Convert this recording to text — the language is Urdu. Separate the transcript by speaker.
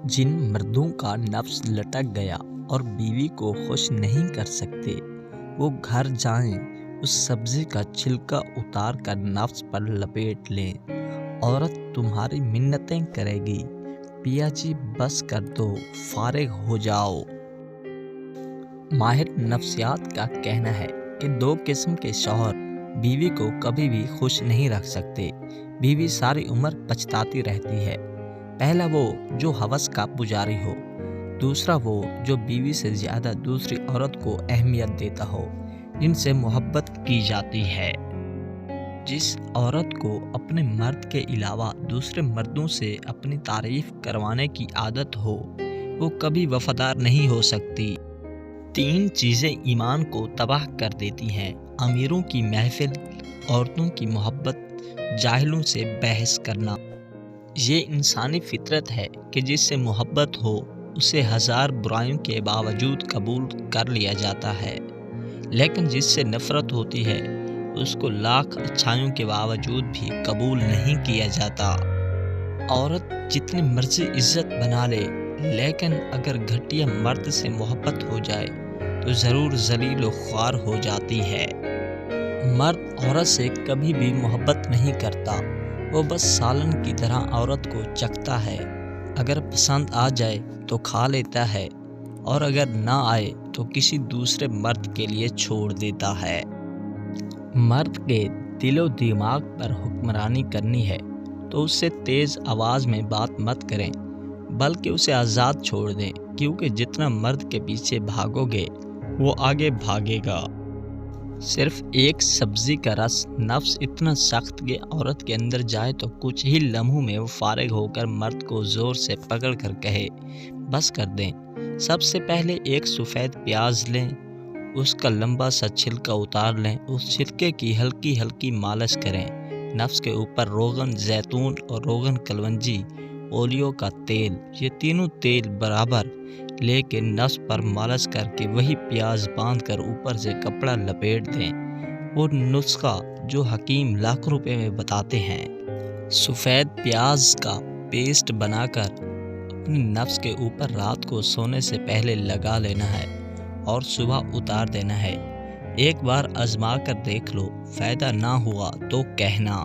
Speaker 1: جن مردوں کا نفس لٹک گیا اور بیوی کو خوش نہیں کر سکتے، وہ گھر جائیں، اس سبزی کا چھلکا اتار کر نفس پر لپیٹ لیں۔ عورت تمہاری منتیں کرے گی، پیا جی بس کر دو، فارغ ہو جاؤ۔ ماہر نفسیات کا کہنا ہے کہ دو قسم کے شوہر بیوی کو کبھی بھی خوش نہیں رکھ سکتے۔ بیوی ساری عمر پچھتاتی رہتی ہے۔ پہلا وہ جو ہوس کا پجاری ہو، دوسرا وہ جو بیوی سے زیادہ دوسری عورت کو اہمیت دیتا ہو جن سے محبت کی جاتی ہے۔ جس عورت کو اپنے مرد کے علاوہ دوسرے مردوں سے اپنی تعریف کروانے کی عادت ہو، وہ کبھی وفادار نہیں ہو سکتی۔ 3 چیزیں ایمان کو تباہ کر دیتی ہیں: امیروں کی محفل، عورتوں کی محبت، جاہلوں سے بحث کرنا۔ یہ انسانی فطرت ہے کہ جس سے محبت ہو اسے 1000 برائیوں کے باوجود قبول کر لیا جاتا ہے، لیکن جس سے نفرت ہوتی ہے اس کو لاکھ اچھائیوں کے باوجود بھی قبول نہیں کیا جاتا۔ عورت جتنی مرضی عزت بنا لے، لیکن اگر گھٹیا مرد سے محبت ہو جائے تو ضرور ذلیل و خوار ہو جاتی ہے۔ مرد عورت سے کبھی بھی محبت نہیں کرتا، وہ بس سالن کی طرح عورت کو چکھتا ہے۔ اگر پسند آ جائے تو کھا لیتا ہے، اور اگر نہ آئے تو کسی دوسرے مرد کے لیے چھوڑ دیتا ہے۔ مرد کے دل و دماغ پر حکمرانی کرنی ہے تو اس سے تیز آواز میں بات مت کریں، بلکہ اسے آزاد چھوڑ دیں، کیونکہ جتنا مرد کے پیچھے بھاگو گے وہ آگے بھاگے گا۔ صرف ایک سبزی کا رس نفس اتنا سخت کہ عورت کے اندر جائے تو کچھ ہی لمحوں میں وہ فارغ ہو کر مرد کو زور سے پکڑ کر کہے بس کر دیں۔ سب سے پہلے ایک سفید پیاز لیں، اس کا لمبا سا چھلکا اتار لیں، اس چھلکے کی ہلکی ہلکی مالش کریں۔ نفس کے اوپر روغن زیتون اور روغن کلونجی، اولیو کا تیل، یہ تینوں تیل برابر لے کے نفس پر مالش کر کے وہی پیاز باندھ کر اوپر سے کپڑا لپیٹ دیں۔ وہ نسخہ جو حکیم لاکھ روپے میں بتاتے ہیں، سفید پیاز کا پیسٹ بنا کر اپنی نفس کے اوپر رات کو سونے سے پہلے لگا لینا ہے اور صبح اتار دینا ہے۔ ایک بار آزما کر دیکھ لو، فائدہ نہ ہوا تو کہنا۔